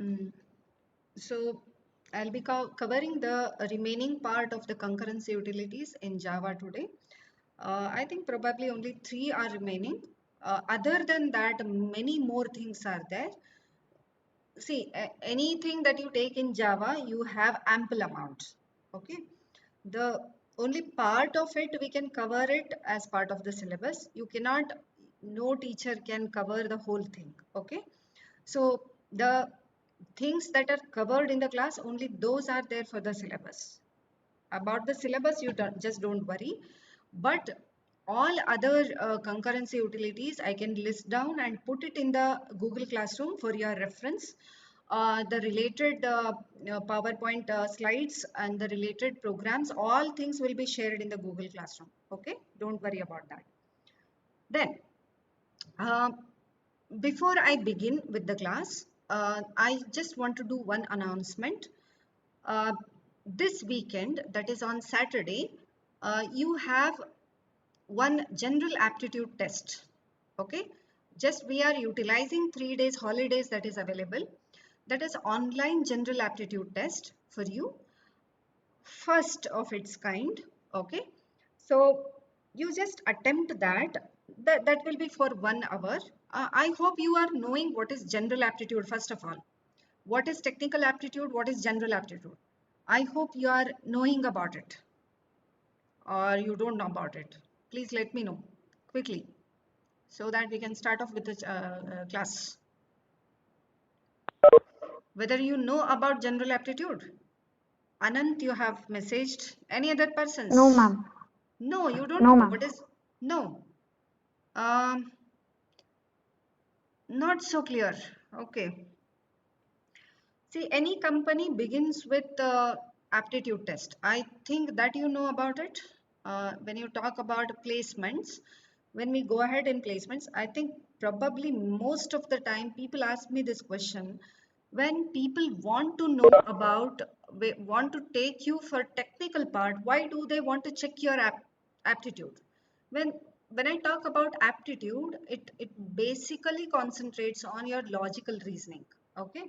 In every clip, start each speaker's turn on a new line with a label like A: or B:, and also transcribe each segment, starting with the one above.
A: Mm, so I'll be covering the remaining part of the concurrency utilities in Java today. I think probably only three are remaining. Other than that, many more things are there. See, anything that you take in Java, you have ample amounts. Okay. The only part of it, we can cover it as part of the syllabus. You cannot, no teacher can cover the whole thing. Okay. So the things that are covered in the class, only those are there for the syllabus. About the syllabus, you just don't worry. But all other concurrency utilities, I can list down and put it in the Google Classroom for your reference. The related PowerPoint slides and the related programs, all things will be shared in the Google Classroom. Okay, don't worry about that. Then, uh, before I begin with the class, I just want to do one announcement. Uh, this weekend, that is on Saturday, you have one general aptitude test. Okay, just we are utilizing 3 days holidays that is available. That is online general aptitude test for you, first of its kind. Okay, so you just attempt that. That will be for 1 hour. I hope you are knowing what is general aptitude first of all. What is technical aptitude? What is general aptitude? I hope you are knowing about it, or you don't know about it. Please let me know quickly so that we can start off with the class. Whether you know about general aptitude. Anant, you have messaged any other
B: No,
A: persons?
B: ma'am.
A: No, you don't
B: No,
A: know.
B: ma'am.
A: What is no? Um, Not so clear. Okay. See, any company begins with the aptitude test. I think that you know about it. When you talk about placements, when we go ahead in placements, I think probably most of the time people ask me this question. When people want to know about, want to take you for technical part, why do they want to check your aptitude? When when I talk about aptitude, it basically concentrates on your logical reasoning. Okay,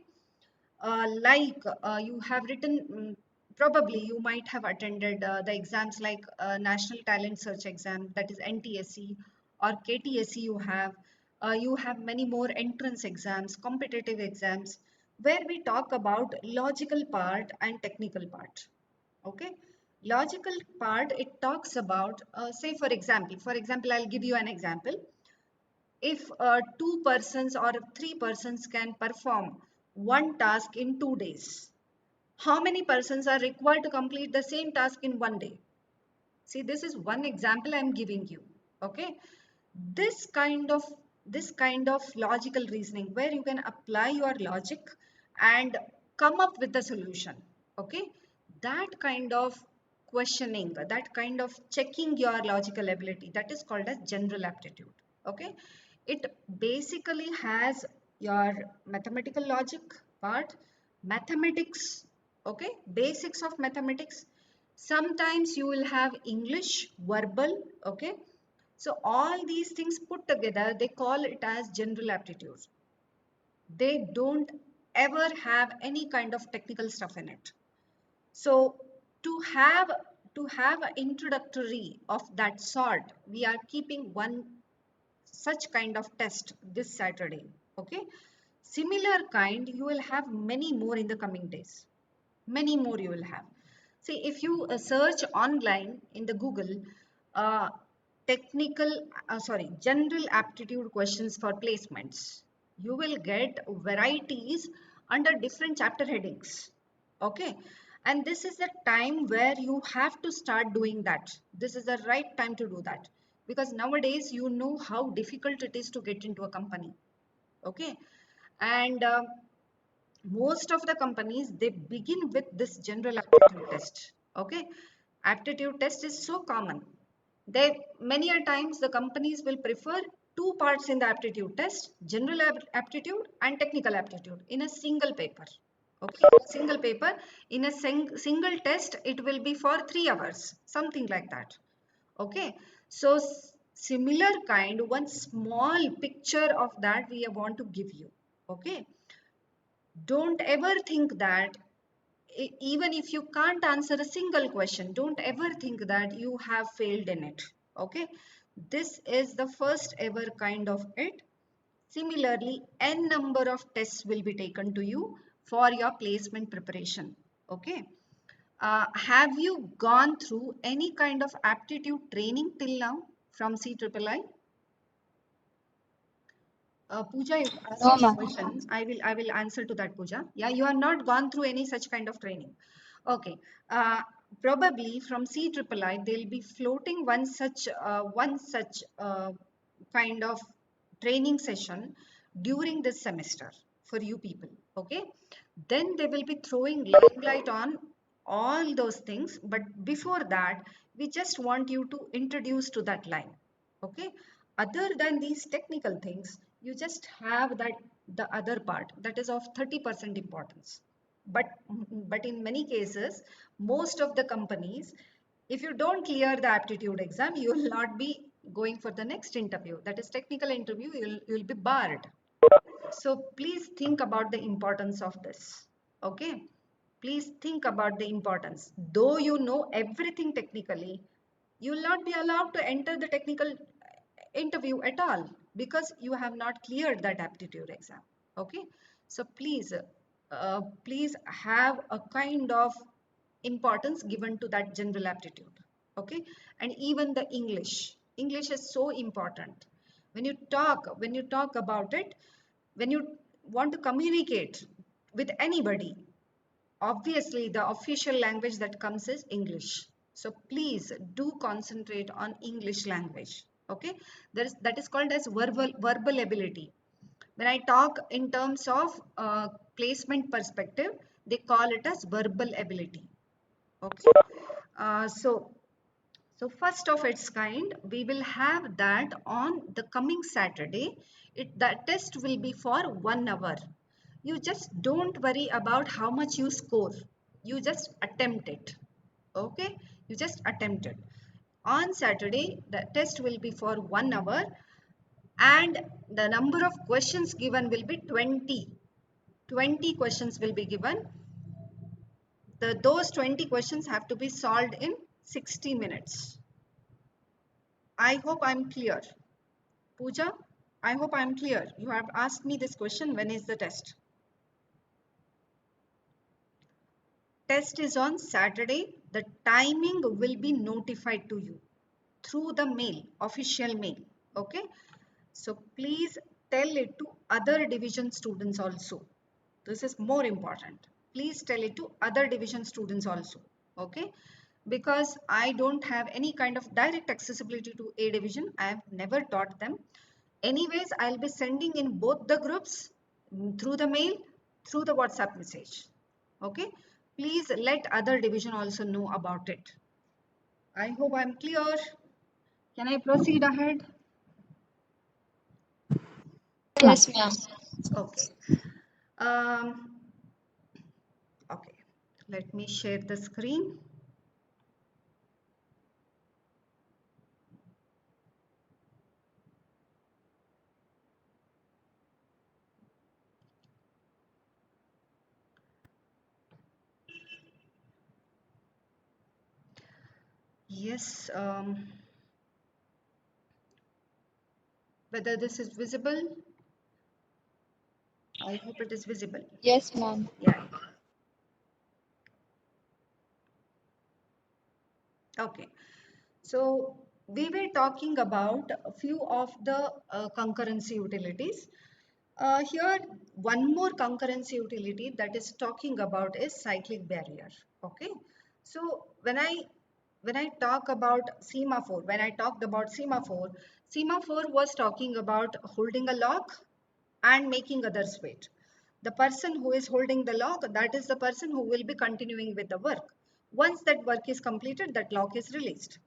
A: you have written, probably you might have attended the exams like National Talent Search Exam, that is NTSE, or KTSE. You have many more entrance exams, competitive exams, where we talk about logical part and technical part. Okay, logical part, it talks about, say for example, I'll give you an example. If two persons or three persons can perform one task in 2 days, how many persons are required to complete the same task in 1 day? See, this is one example I'm giving you. Okay, this kind of this kind of logical reasoning, where you can apply your logic and come up with the solution. Okay, that kind of questioning, that kind of checking your logical ability, that is called as general aptitude. Okay, it basically has your mathematical logic part, mathematics, okay, basics of mathematics. Sometimes you will have English verbal. Okay, so all these things put together, they call it as general aptitude. They don't ever have any kind of technical stuff in it. So to have to have an introductory of that sort, we are keeping one such kind of test this Saturday. Okay, similar kind you will have many more in the coming days. Many more you will have. See, if you search online in the Google, uh, general aptitude questions for placements, you will get varieties under different chapter headings. Okay, and this is the time where you have to start doing that. This is the right time to do that, because nowadays you know how difficult it is to get into a company. Okay, and most of the companies, they begin with this general aptitude test. Okay, aptitude test is so common. They, many a times the companies will prefer two parts in the aptitude test: general aptitude and technical aptitude in a single paper. Okay, single paper in a single test, it will be for 3 hours, something like that. Okay, so similar kind, one small picture of that we want to give you. Okay, Don't ever think that even if you can't answer a single question, don't ever think that you have failed in it. Okay, this is the first ever kind of it. Similarly, n number of tests will be taken to you for your placement preparation. Okay, have you gone through any kind of aptitude training till now from CIII? Pooja is
B: No,
A: asking a
B: ma'am.
A: question. I will answer to that, Pooja. Yeah, you have not gone through any such kind of training. Okay. Uh, Probably from CIII, they'll be floating one such kind of training session during this semester for you people. Okay. Then they will be throwing limelight on all those things. But before that, we just want you to introduce to that line. Okay. Other than these technical things, you just have that the other part that is of 30% importance. But in many cases, most of the companies, if you don't clear the aptitude exam, you will not be going for the next interview, that is technical interview. You'll be barred. So please think about the importance of this. Okay, please think about the importance. Though you know everything technically, you will not be allowed to enter the technical interview at all because you have not cleared that aptitude exam. Okay, so please have a kind of importance given to that general aptitude. Okay, and even the English is so important. When you talk about it, when you want to communicate with anybody, obviously the official language that comes is English. So please do concentrate on English language. Okay, that is called as verbal ability. When I talk in terms of placement perspective, they call it as verbal ability. Okay, so first of its kind, we will have that on the coming Saturday. That test will be for 1 hour. You just don't worry about how much you score. You just attempt it. Okay? You just attempt it. On Saturday, the test will be for 1 hour and the number of questions given will be 20. 20 questions will be given. Those 20 questions have to be solved in 60 minutes. I hope I'm clear. Pooja, I hope I'm clear. You have asked me this question, when is the test? Test is on Saturday. The timing will be notified to you through the mail, official mail. Okay. So please tell it to other division students also. This is more important. Please tell it to other division students also. Okay. Because I don't have any kind of direct accessibility to A division. I have never taught them. Anyways, I'll be sending in both the groups, through the mail, through the WhatsApp message. Okay. Please let other division also know about it. I hope I'm clear. Can I proceed ahead?
B: Yes, ma'am.
A: Okay. Um, okay. Let me share the screen. Yes. Whether this is visible? I hope it is visible.
B: Yes, ma'am.
A: Yeah. Okay. So we were talking about a few of the concurrency utilities. Here, one more concurrency utility that is talking about is cyclic barrier. Okay. So when I talk about semaphore, when I talked about semaphore was talking about holding a lock and making others wait. The person who is holding the lock, that is the person who will be continuing with the work. Once that work is completed, that lock is released.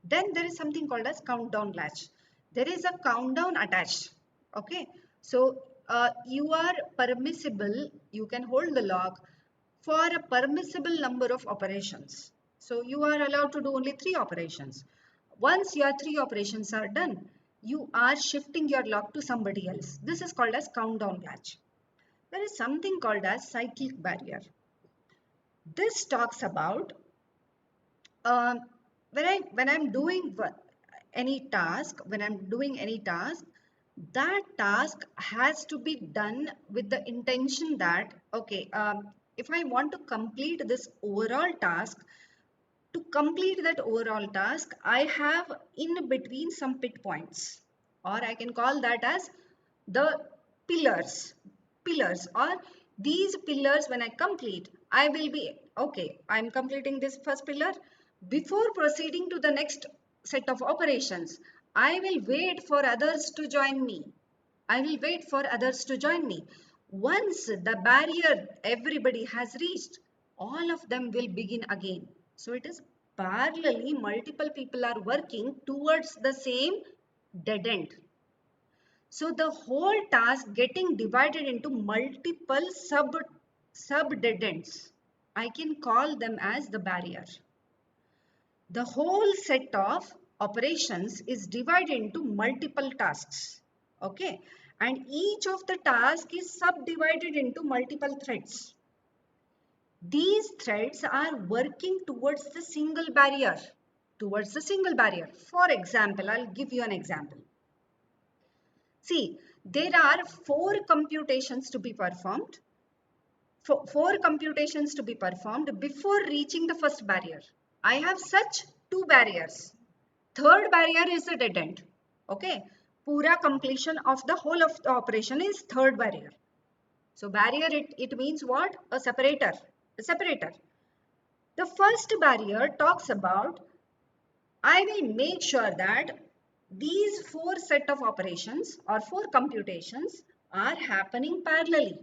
A: Then there is something called as countdown latch. There is a countdown attached. Okay. So you are permissible, you can hold the lock for a permissible number of operations. So you are allowed to do only 3 operations. Once your 3 operations are done, you are shifting your lock to somebody else. This is called as countdown latch. There is something called as cyclic barrier. This talks about um, when I'm doing any task, that task has to be done with the intention that, okay, if I want to complete this overall task, to complete that overall task, I have in between some pit points, or I can call that as the pillars. Or these pillars, when I complete, I will be, okay, I'm completing this first pillar. Before proceeding to the next set of operations, I will wait for others to join me. Once the barrier everybody has reached, all of them will begin again. So it is parallelly, multiple people are working towards the same dead end. So the whole task getting divided into multiple sub dead ends. I can call them as the barrier. The whole set of operations is divided into multiple tasks. Okay. And each of the tasks is subdivided into multiple threads. These threads are working towards the single barrier. For example, I'll give you an example. See, there are four computations to be performed. Four computations to be performed before reaching the first barrier. I have such two barriers. Third barrier is the dead end. Okay. Pura completion of the whole of the operation is third barrier. So barrier, it means what? A separator. The first barrier talks about, I will make sure that these four set of operations or four computations are happening parallelly.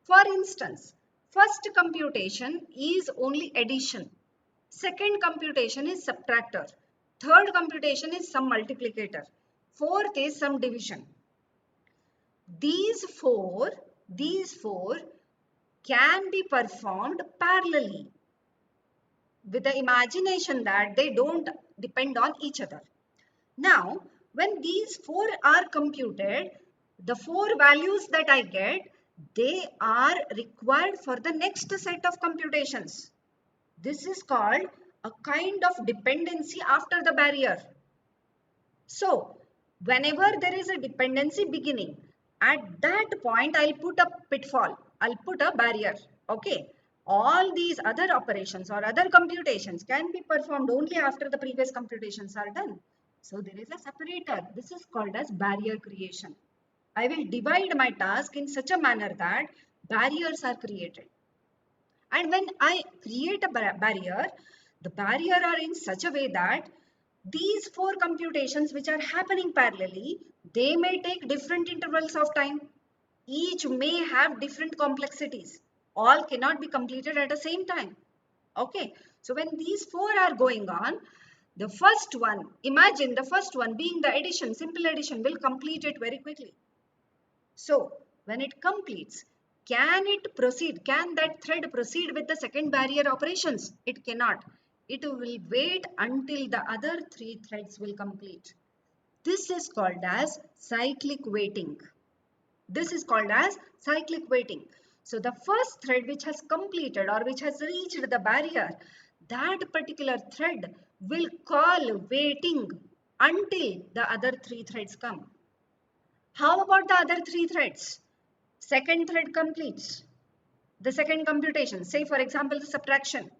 A: For instance, first computation is only addition. Second computation is subtractor. Third computation is some multiplicator. Fourth is some division. These four can be performed parallelly with the imagination that they don't depend on each other. Now, when these four are computed, the four values that I get, they are required for the next set of computations. This is called a kind of dependency after the barrier. So, whenever there is a dependency beginning, at that point, I'll put a pitfall. I'll put a barrier. Okay. All these other operations or other computations can be performed only after the previous computations are done. So there is a separator. This is called as barrier creation. I will divide my task in such a manner that barriers are created. And when I create a barrier, the barrier are in such a way that these four computations which are happening parallelly, they may take different intervals of time. Each may have different complexities. All cannot be completed at the same time. Okay. So when these four are going on, the first one, imagine the first one being the addition, simple addition, will complete it very quickly. So when it completes, can that thread proceed with the second barrier operations? It cannot. It will wait until the other three threads will complete. This is called as cyclic waiting. So the first thread which has completed or which has reached the barrier, that particular thread will call waiting until the other three threads come. How about the other three threads? Second thread completes the second computation. Say for example, the subtraction.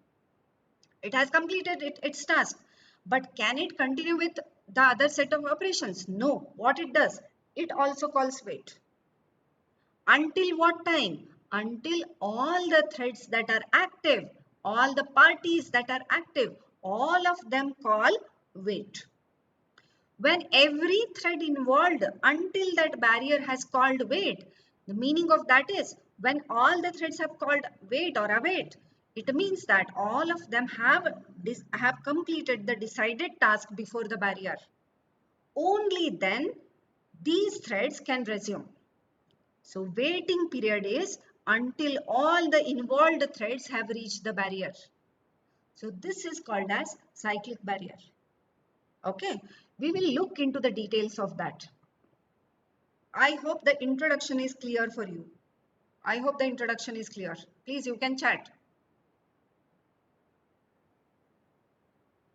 A: It has completed its task. But can it continue with the other set of operations? No. What it does? It also calls wait. Until what time? Until all the threads that are active, all the parties that are active, all of them call wait. When every thread involved until that barrier has called wait, the meaning of that is when all the threads have called wait or await, it means that all of them have completed the decided task before the barrier. Only then these threads can resume. So waiting period is until all the involved threads have reached the barrier. So this is called as cyclic barrier. Okay, we will look into the details of that. I hope the introduction is clear for you. I hope the introduction is clear. Please, you can chat.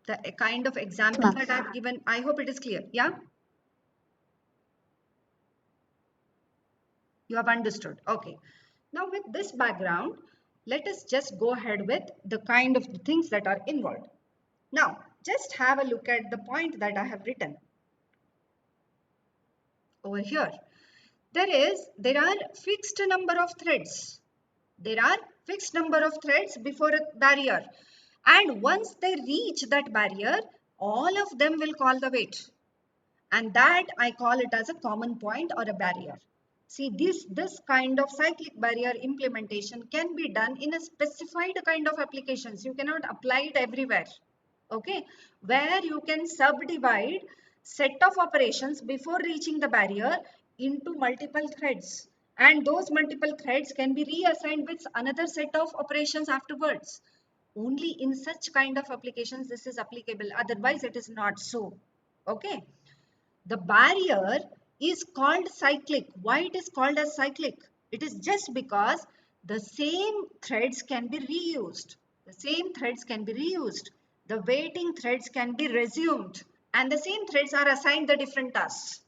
A: The kind of example that I've given, I hope it is clear. Yeah? You have understood. Okay. Now with this background, let us just go ahead with the kind of things that are involved. Now, just have a look at the point that I have written over here. There are fixed number of threads. There are fixed number of threads before a barrier. And once they reach that barrier, all of them will call the wait. And that I call it as a common point or a barrier. See, this kind of cyclic barrier implementation can be done in a specified kind of applications. You cannot apply it everywhere. Okay, where you can subdivide set of operations before reaching the barrier into multiple threads, and those multiple threads can be reassigned with another set of operations afterwards. Only in such kind of applications this is applicable, otherwise it is not so. Okay, the barrier is called cyclic. Why it is called as cyclic? It is just because the same threads can be reused. The same threads can be reused. The waiting threads can be resumed. And the same threads are assigned the different tasks.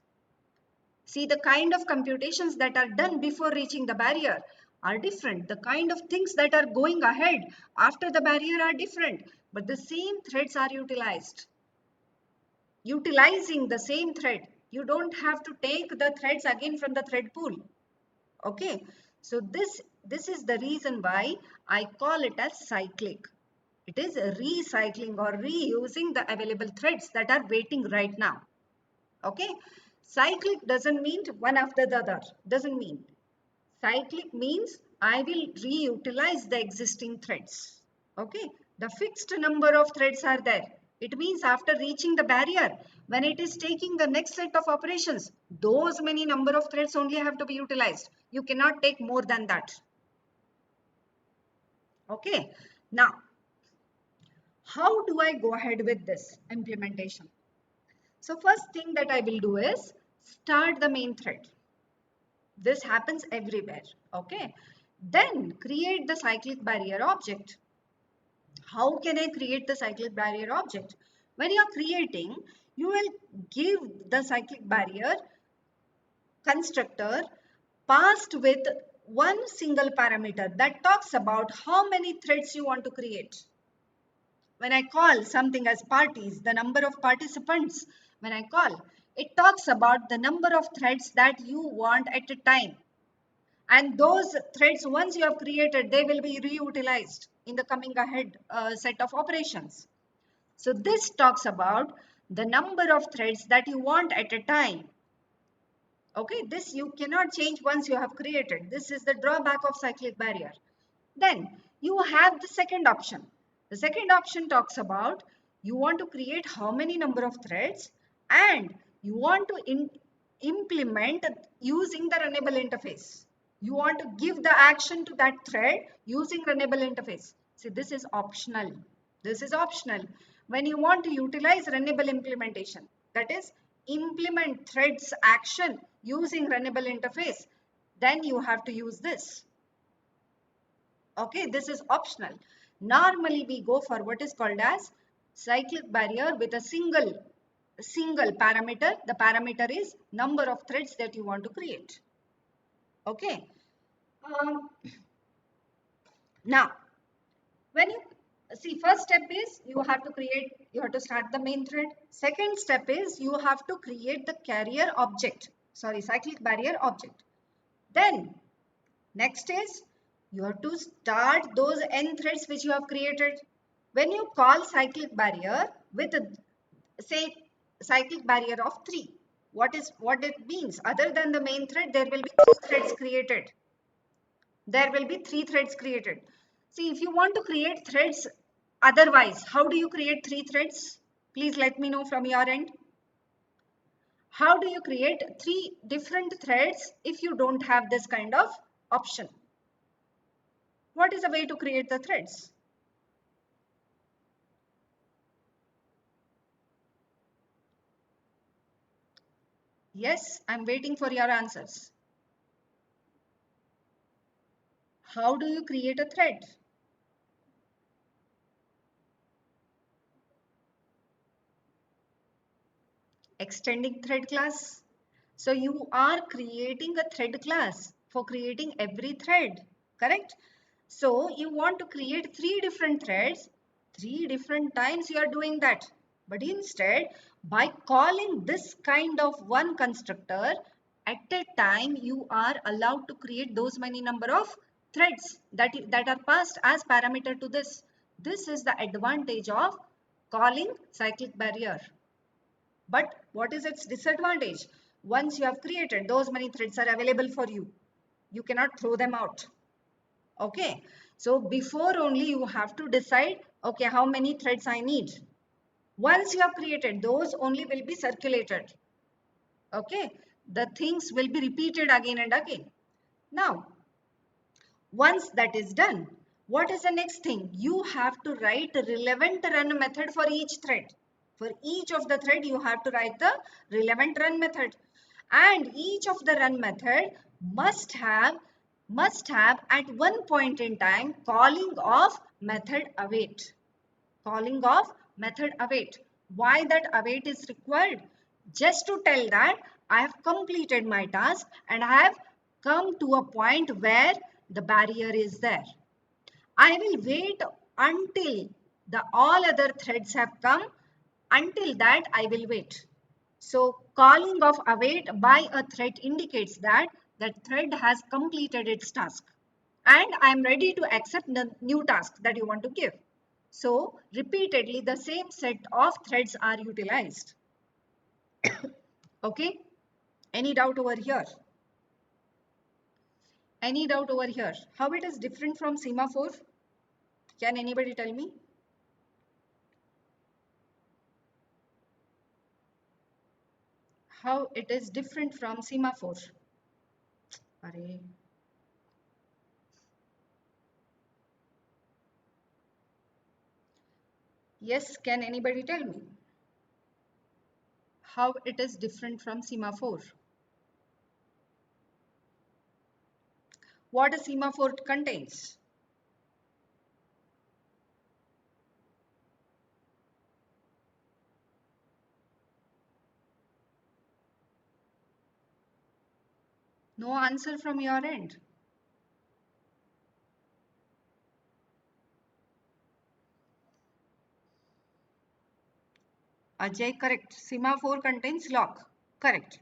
A: See, the kind of computations that are done before reaching the barrier are different. The kind of things that are going ahead after the barrier are different. But the same threads are utilized. Utilizing the same thread, you don't have to take the threads again from the thread pool. Okay, so this is the reason why I call it as cyclic. It is recycling or reusing the available threads that are waiting right now. Okay, cyclic doesn't mean one after the other, doesn't mean. Cyclic means I will reutilize the existing threads. Okay, the fixed number of threads are there. It means after reaching the barrier, when it is taking the next set of operations, those many number of threads only have to be utilized. You cannot take more than that. Okay, now how do I go ahead with this implementation? So first thing that I will do is start the main thread. This happens everywhere. Okay, then create the cyclic barrier object. How can I create the cyclic barrier object? When you are creating, you will give the cyclic barrier constructor passed with one single parameter that talks about how many threads you want to create. When I call something as parties, the number of participants, when I call, it talks about the number of threads that you want at a time. And those threads, once you have created, they will be reutilized in the coming ahead set of operations. So this talks about the number of threads that you want at a time. Okay, this you cannot change once you have created. This is the drawback of cyclic barrier. Then you have the second option. The second option talks about you want to create how many number of threads, and you want to implement using the runnable interface. You want to give the action to that thread using runnable interface. See, this is optional. This is optional. When you want to utilize runnable implementation, that is implement threads action using runnable interface, then you have to use this. Okay, this is optional. Normally we go for what is called as cyclic barrier with a single parameter. The parameter is number of threads that you want to create. Okay. Um, Now, when you see, first step is you have to start the main thread. Second step is you have to create the carrier object, sorry, cyclic barrier object. Then next is you have to start those n threads which you have created. When you call cyclic barrier with say cyclic barrier of 3, what it means? Other than the main thread, there will be 2 threads created. There will be 3 threads created. See, if you want to create threads otherwise, how do you create 3 threads? Please let me know from your end. How do you create 3 different threads if you don't have this kind of option? What is the way to create the threads? Yes, I'm waiting for your answers. How do you create a thread? Extending thread class. So you are creating a thread class for creating every thread, correct? So you want to create three different threads, three different times you are doing that. But instead, by calling this kind of one constructor, at a time you are allowed to create those many number of threads that are passed as parameter to this. This is the advantage of calling cyclic barrier. But what is its disadvantage? Once you have created, those many threads are available for you. You cannot throw them out. Okay. So before only you have to decide, okay, how many threads I need. Once you have created, those only will be circulated. Okay. The things will be repeated again and again. Now, once that is done, what is the next thing? You have to write a relevant run method for each thread. For each of the thread, you have to write the relevant run method. And each of the run method must have at one point in time calling of method await. Calling of method await. Why that await is required? Just to tell that I have completed my task and I have come to a point where the barrier is there. I will wait until the all other threads have come. Until that I will wait. So calling of await by a thread indicates that that thread has completed its task and I am ready to accept the new task that you want to give. So repeatedly the same set of threads are utilized. Okay. Any doubt over here? Any doubt over here? How it is different from semaphore? Can anybody tell me? How it is different from semaphore? Arey. Yes, can anybody tell me? How it is different from semaphore? What a semaphore contains? No answer from your end. Ajay, correct. Semaphore contains lock. Correct.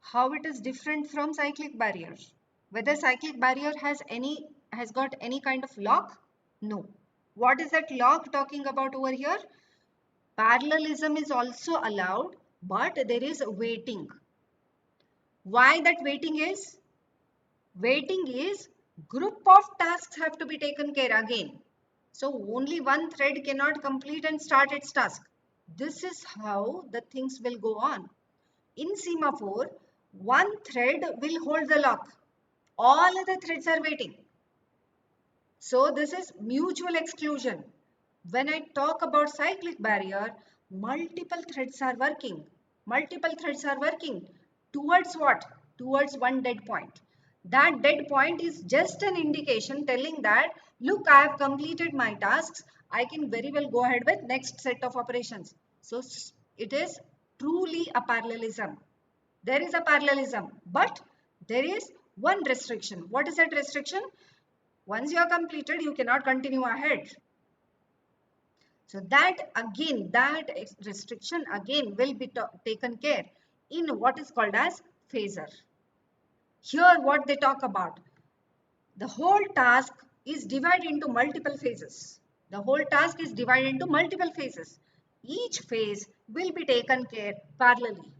A: How it is different from cyclic barriers? Whether cyclic barrier has got any kind of lock? No. What is that lock talking about over here? Parallelism is also allowed, but there is waiting. Why that waiting is? Waiting is group of tasks have to be taken care again. So only one thread cannot complete and start its task. This is how the things will go on. In semaphore, one thread will hold the lock. All other threads are waiting. So this is mutual exclusion. When I talk about cyclic barrier, multiple threads are working. Multiple threads are working towards what? Towards one dead point. That dead point is just an indication telling that, look, I have completed my tasks. I can very well go ahead with next set of operations. So it is truly a parallelism. There is a parallelism, but there is one restriction. What is that restriction? Once you are completed, you cannot continue ahead. So that restriction again will be taken care in what is called as phasor. Here what they talk about, the whole task is divided into multiple phases. The whole task is divided into multiple phases. Each phase will be taken care parallelly.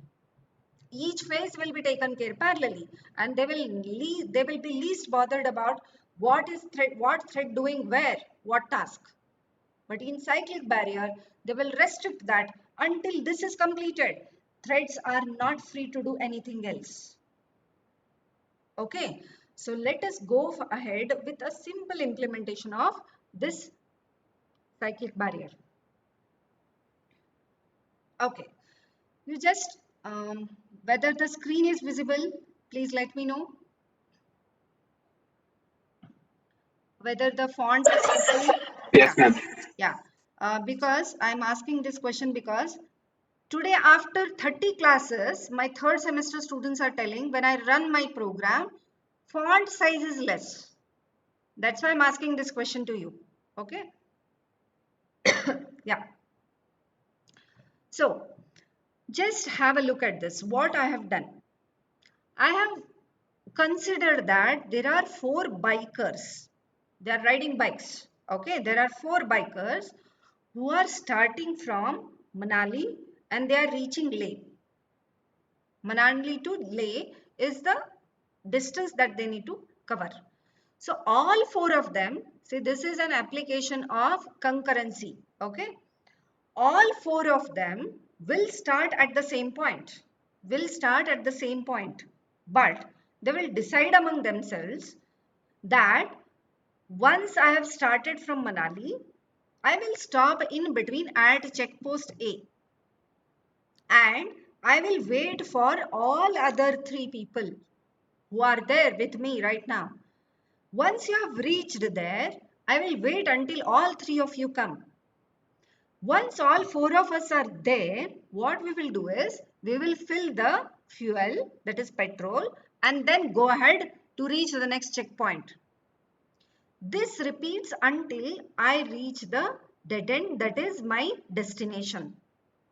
A: Each phase will be taken care parallelly, and they will be least bothered about what thread doing where, what task. But in cyclic barrier, they will restrict that until this is completed. Threads are not free to do anything else. Okay, so let us go ahead with a simple implementation of this cyclic barrier. Okay, you just Whether the screen is visible, please let me know. Whether the font is visible. Yeah,
C: Yes, ma'am.
A: yeah. Because I'm asking this question because today after 30 classes, my third semester students are telling when I run my program, font size is less. That's why I'm asking this question to you. Okay. Yeah. So just have a look at this. What I have done. I have considered that there are four bikers. They are riding bikes. Okay. There are four bikers who are starting from Manali and they are reaching Leh. Manali to Leh is the distance that they need to cover. So all four of them, see this is an application of concurrency. Okay. All four of them will start at the same point. Will start at the same point. But they will decide among themselves that once I have started from Manali, I will stop in between at checkpost A and I will wait for all other three people who are there with me right now. Once you have reached there, I will wait until all three of you come. Once all four of us are there, what we will do is we will fill the fuel, that is petrol, and then go ahead to reach the next checkpoint. This repeats until I reach the dead end, that is my destination.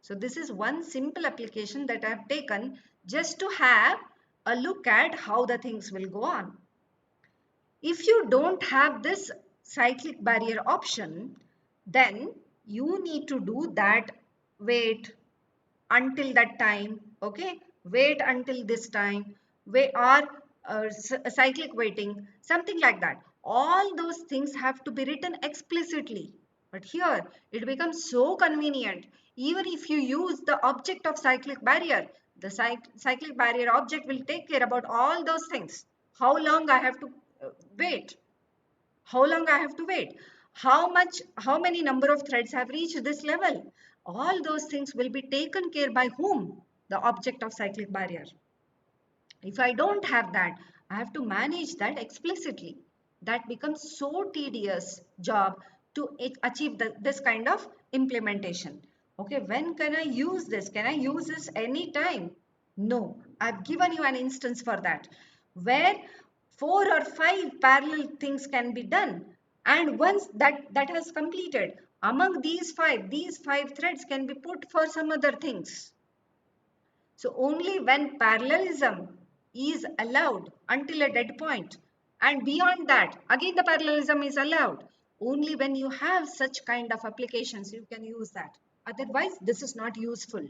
A: So this is one simple application that I have taken just to have a look at how the things will go on. If you don't have this cyclic barrier option, then you need to do that wait until that time, okay? Wait until this time, wait or cyclic waiting, something like that. All those things have to be written explicitly. But here it becomes so convenient. Even if you use the object of cyclic barrier, the cyclic barrier object will take care about all those things. How long I have to wait, how long I have to wait, how many number of threads have reached this level. All those things will be taken care by whom? The object of cyclic barrier. If I don't have that, I have to manage that explicitly. That becomes so tedious job to achieve this kind of implementation. Okay, when can I use this? Can I use this anytime? No, I've given you an instance for that, where 4 or 5 parallel things can be done. And once that has completed, among these five threads can be put for some other things. So only when parallelism is allowed until a dead point, and beyond that, again the parallelism is allowed. Only when you have such kind of applications, you can use that. Otherwise, this is not useful.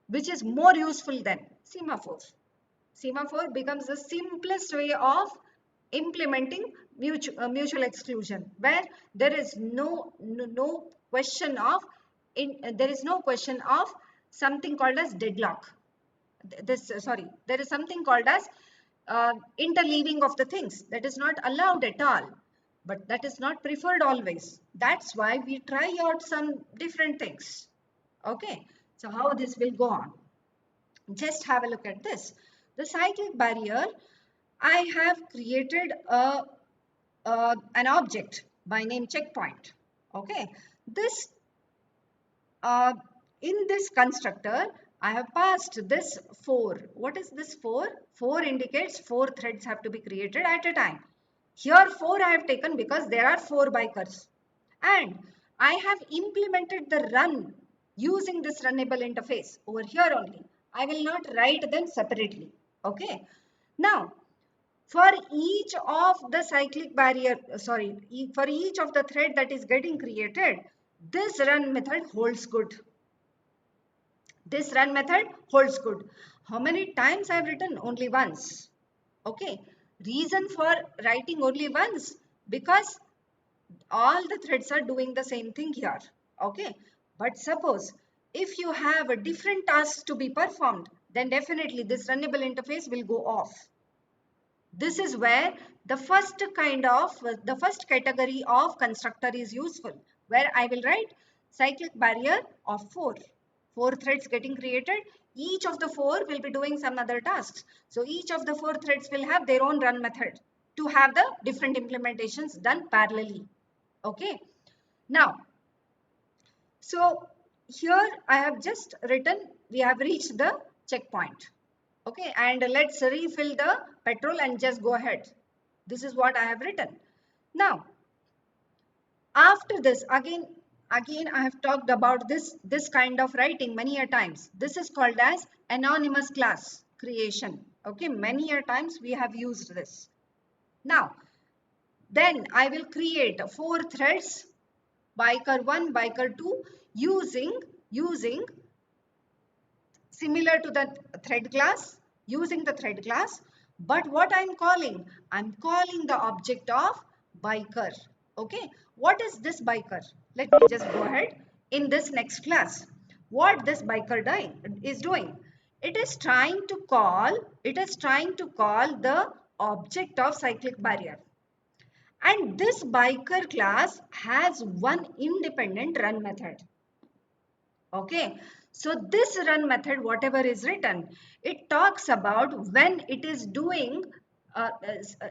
A: Which is more useful than semaphore. Semaphore becomes the simplest way of implementing mutual exclusion, where there is no question of there is no question of something called as deadlock. There is something called as interleaving of the things that is not allowed at all, but that is not preferred always. That's why we try out some different things. Okay, so how this will go on, just have a look at this. The cyclic barrier, I have created an object by name checkpoint. Okay, this uh, in this constructor, I have passed this 4. What is this 4? 4 indicates 4 threads have to be created at a time. Here 4 I have taken because there are 4 bikers. And I have implemented the run using this runnable interface over here only. I will not write them separately. Okay. Now, for each of the cyclic barrier, for each of the thread that is getting created, this run method holds good. This run method holds good. How many times I have written? Only once. Okay. Reason for writing only once, because all the threads are doing the same thing here. Okay. But suppose if you have a different task to be performed, then definitely this runnable interface will go off. This is where the first category of constructor is useful, where I will write cyclic barrier of 4. 4 threads getting created. Each of the 4 will be doing some other tasks. So each of the 4 threads will have their own run method to have the different implementations done parallelly. Okay. Now, so here I have just written, we have reached the checkpoint. Okay, and let's refill the petrol and just go ahead. This is what I have written. Now, after this, again I have talked about this kind of writing many a times. This is called as anonymous class creation. Okay, many a times we have used this. Now, then I will create 4 threads, biker 1, biker 2, using similar to the thread class, using the thread class. But what I'm calling the object of biker. Okay, what is this biker? Let me just go ahead in this next class. What this biker is doing, it is trying to call the object of cyclic barrier. And this biker class has one independent run method. Okay, so this run method, whatever is written, it talks about when it is doing,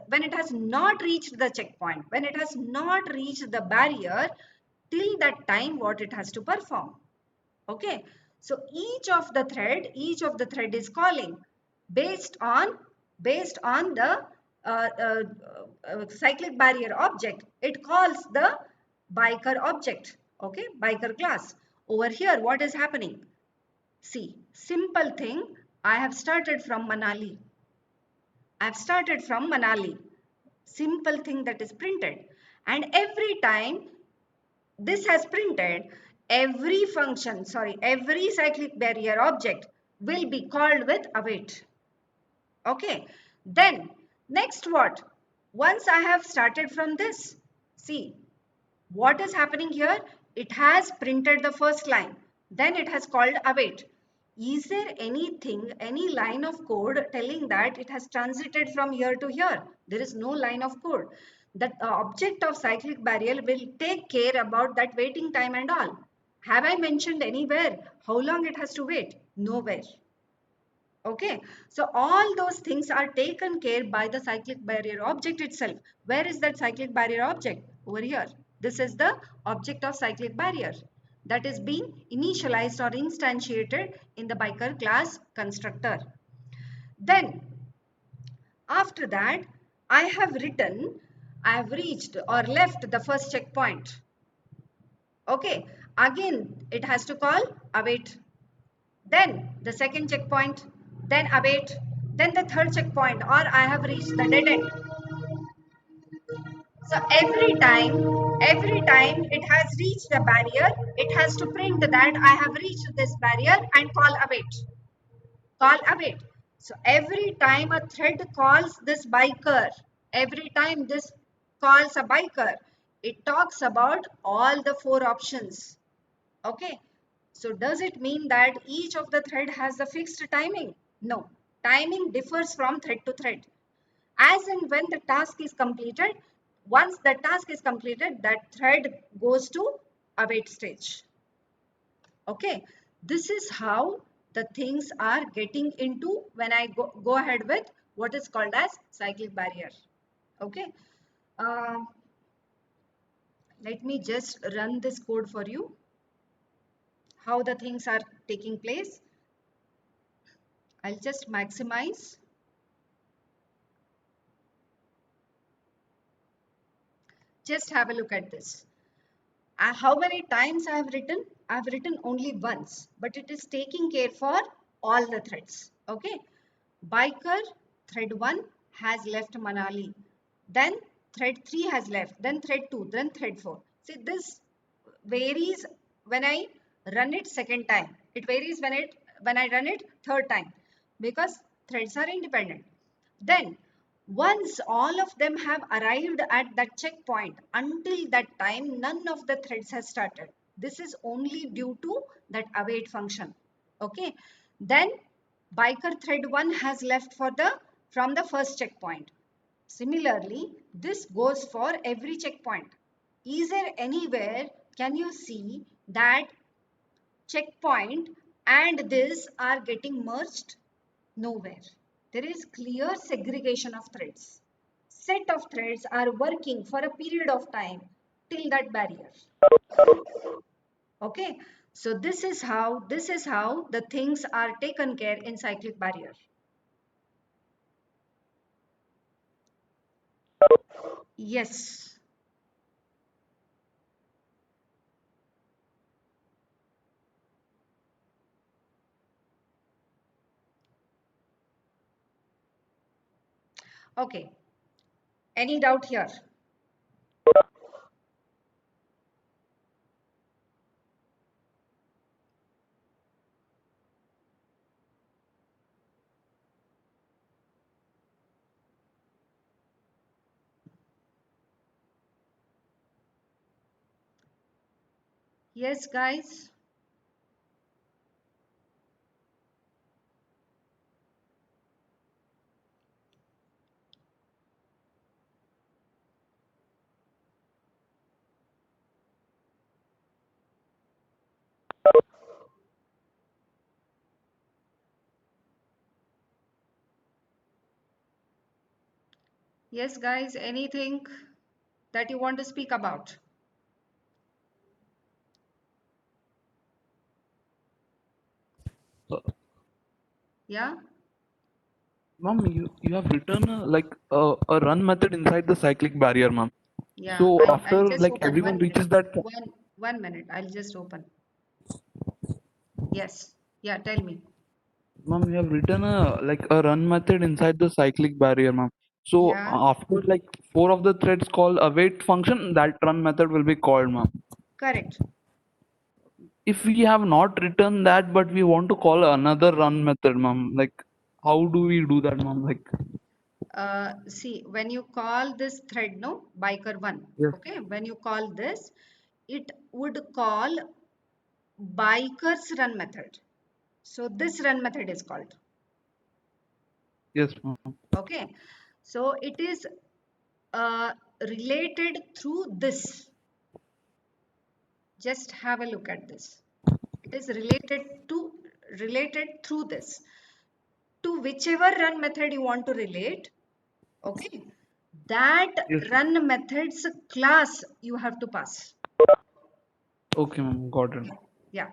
A: when it has not reached the checkpoint, when it has not reached the barrier, till that time what it has to perform. Okay, so each of the thread is calling based on the cyclic barrier object. It calls the biker object. Okay, biker class. Over here, what is happening? See, simple thing. I have started from Manali. Simple thing that is printed. And every time this has printed, every cyclic barrier object will be called with await. Okay, then next what? Once I have started from this, see what is happening here? It has printed the first line, then it has called await. Is there any line of code telling that it has transited from here to here? There is no line of code. The object of cyclic barrier will take care about that waiting time and all. Have I mentioned anywhere how long it has to wait? Nowhere. Okay, so all those things are taken care by the cyclic barrier object itself. Where is that cyclic barrier object? Over here. This is the object of cyclic barrier that is being initialized or instantiated in the biker class constructor. Then after that, I have reached or left the first checkpoint. Okay, again it has to call await. Then the second checkpoint, then await, then the third checkpoint, or I have reached the dead end. So every time it has reached the barrier, it has to print that I have reached this barrier and call await. Call await. So every time a thread calls this biker, every time this calls a biker, it talks about all the 4 options. Okay, so does it mean that each of the thread has a fixed timing? No, timing differs from thread to thread. As and when the task is completed, once the task is completed, that thread goes to await stage. Okay, this is how the things are getting into when I go ahead with what is called as cyclic barrier. Okay, uh, let me just run this code for you, how the things are taking place. I'll just maximize. Just have a look at this. How many times I have written? I have written only once, but it is taking care for all the threads. Okay. Biker thread 1 has left Manali. Then thread 3 has left. Then thread 2. Then thread 4. See, this varies when I run it second time. It varies when I run it third time, because threads are independent. Then once all of them have arrived at that checkpoint, until that time none of the threads has started. This is only due to that await function. Okay, then biker thread 1 has left from the first checkpoint. Similarly, this goes for every checkpoint. Is there anywhere can you see that checkpoint and this are getting merged? Nowhere. There is clear segregation of threads. Set of threads are working for a period of time till that barrier. Okay, so this is how the things are taken care in cyclic barrier. Yes. Okay, any doubt here? Yes, guys. Yes, guys, anything that you want to speak about?
C: Uh,
A: Yeah,
C: Ma'am, you have written a run method inside the cyclic barrier, ma'am.
A: yeah.
C: So
A: I'll
C: after
A: just
C: like
A: open
C: everyone
A: 1 minute.
C: reaches that,
A: One minute. I'll just open. Yes. Yeah, tell me.
C: ma'am, you have written a run method inside the cyclic barrier, ma'am. So
A: Yeah,
C: after like four of the threads call await function, that run method will be called, ma'am.
A: correct.
C: If we have not written that, but we want to call another run method, ma'am, like how do we do that, ma'am? Like
A: See, when you call this thread, no, biker one,
C: yes,
A: okay, when you call this, it would call biker's run method. So this run method is called,
C: yes, ma'am.
A: okay. So it is related through this. Just have a look at this. It is related through this to whichever run method you want to relate, okay. That
C: Yes.
A: run method's class you have to pass.
C: Okay, ma'am. Got it.
A: Yeah, yeah.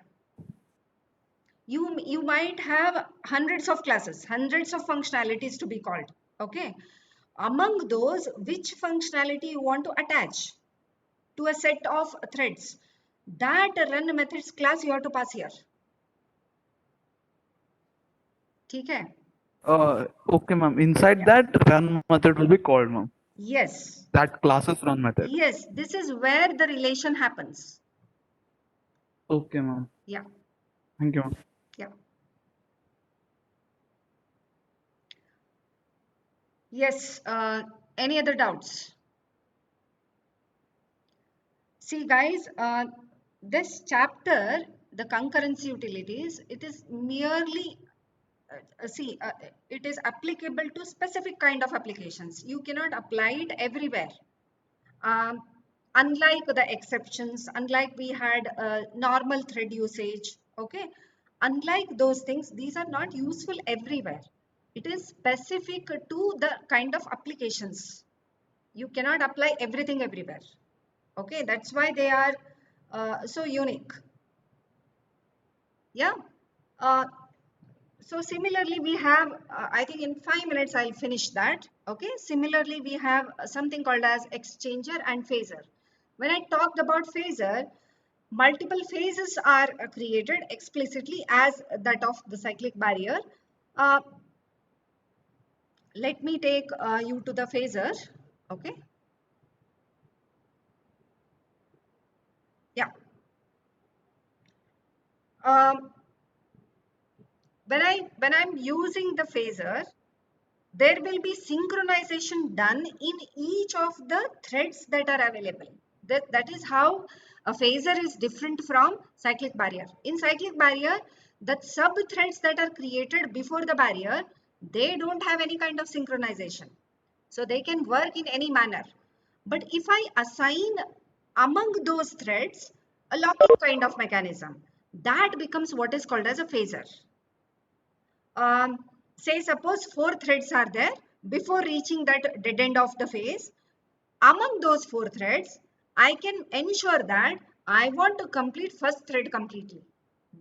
A: You might have hundreds of classes, hundreds of functionalities to be called, okay. Among those, which functionality you want to attach to a set of threads, that run methods class you have to pass here. ठीक है?
C: Okay, ma'am. Inside
A: Yeah.
C: that run method will be called, ma'am.
A: Yes,
C: That classes run method.
A: yes, this is where the relation happens.
C: Okay, ma'am.
A: Yeah,
C: Thank you, ma'am.
A: yeah. Yes, any other doubts? See, guys, this chapter, the concurrency utilities, it is merely, see, it is applicable to specific kind of applications. You cannot apply it everywhere. Um, Unlike the exceptions, unlike we had normal thread usage, okay? Unlike those things, these are not useful everywhere. It is specific to the kind of applications. You cannot apply everything everywhere. Okay, that's why they are so unique. Yeah. Uh, so similarly, we have, I think in 5 minutes, I'll finish that. Okay. Similarly, we have something called as exchanger and phasor. When I talked about phasor, multiple phases are created explicitly as that of the cyclic barrier. Uh, Let me take you to the phasor. Okay. Yeah. Um, when I'm using the phasor, there will be synchronization done in each of the threads that are available. That is how a phasor is different from cyclic barrier. In cyclic barrier, the sub threads that are created before the barrier, they don't have any kind of synchronization. So they can work in any manner. But if I assign among those threads a locking kind of mechanism, that becomes what is called as a phasor. Say suppose 4 threads are there. Before reaching that dead end of the phase, among those 4 threads, I can ensure that I want to complete first thread completely.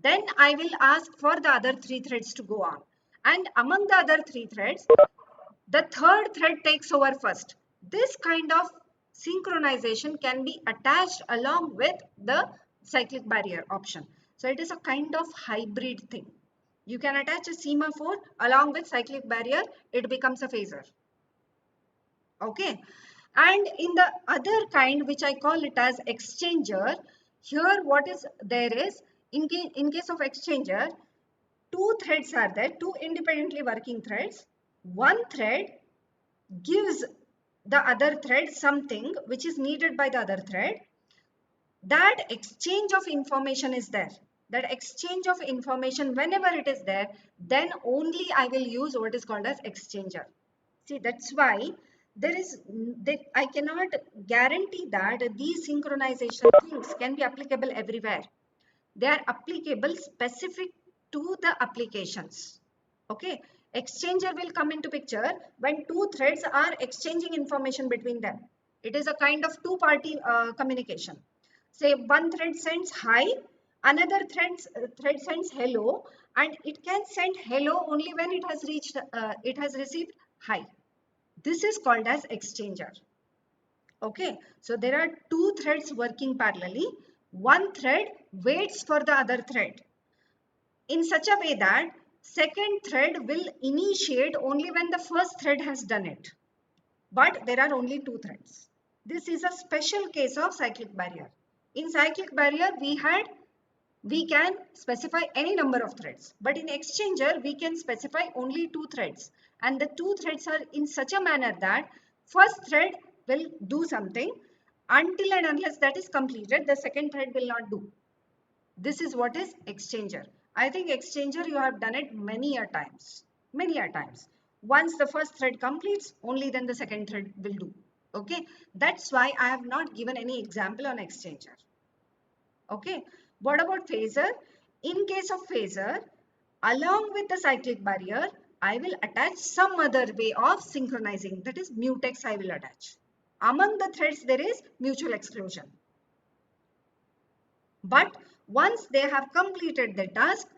A: Then I will ask for the other 3 threads to go on. And among the other 3 threads, the third thread takes over first. This kind of synchronization can be attached along with the cyclic barrier option. So it is a kind of hybrid thing. You can attach a semaphore along with cyclic barrier, it becomes a phasor. Okay. And in the other kind, which I call it as exchanger, here what is there is, in case of exchanger, 2 threads are there, 2 independently working threads. One thread gives the other thread something which is needed by the other thread. That exchange of information is there. That exchange of information, whenever it is there, then only I will use what is called as exchanger. See, that's why I cannot guarantee that these synchronization things can be applicable everywhere. They are applicable specific to the applications. Okay, exchanger will come into picture when 2 threads are exchanging information between them. It is a kind of two-party communication. Say one thread sends hi, another thread sends hello, and it can send hello only when it has received hi. This is called as exchanger. Okay, so there are 2 threads working parallelly. One thread waits for the other thread in such a way that second thread will initiate only when the first thread has done it. But there are only 2 threads. This is a special case of cyclic barrier. In cyclic barrier, we can specify any number of threads, but in exchanger we can specify only 2 threads, and the 2 threads are in such a manner that first thread will do something. Until and unless that is completed, the second thread will not do. This is what is exchanger. I think exchanger you have done it many a times. Once the first thread completes, only then the second thread will do. Okay, that's why I have not given any example on exchanger. Okay, what about phasor? In case of phasor, along with the cyclic barrier, I will attach some other way of synchronizing, that is mutex I will attach. Among the threads there is mutual exclusion. But once they have completed the task,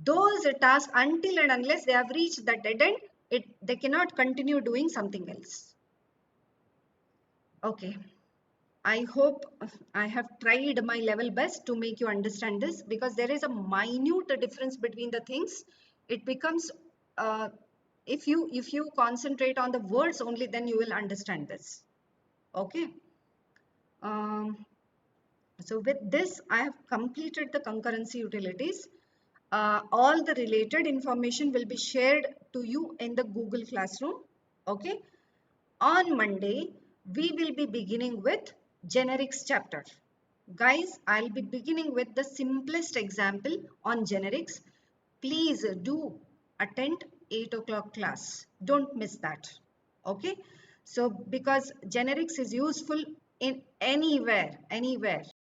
A: those tasks, until and unless they have reached the dead end, they cannot continue doing something else. Okay. I hope I have tried my level best to make you understand this, because there is a minute difference between the things. It becomes, if you concentrate on the words only, then you will understand this. Okay. So with this, I have completed the concurrency utilities. All the related information will be shared to you in the Google Classroom. Okay. On Monday, we will be beginning with generics chapter. Guys, I'll be beginning with the simplest example on generics. Please do attend 8 o'clock class. Don't miss that. Okay. So because generics is useful in anywhere.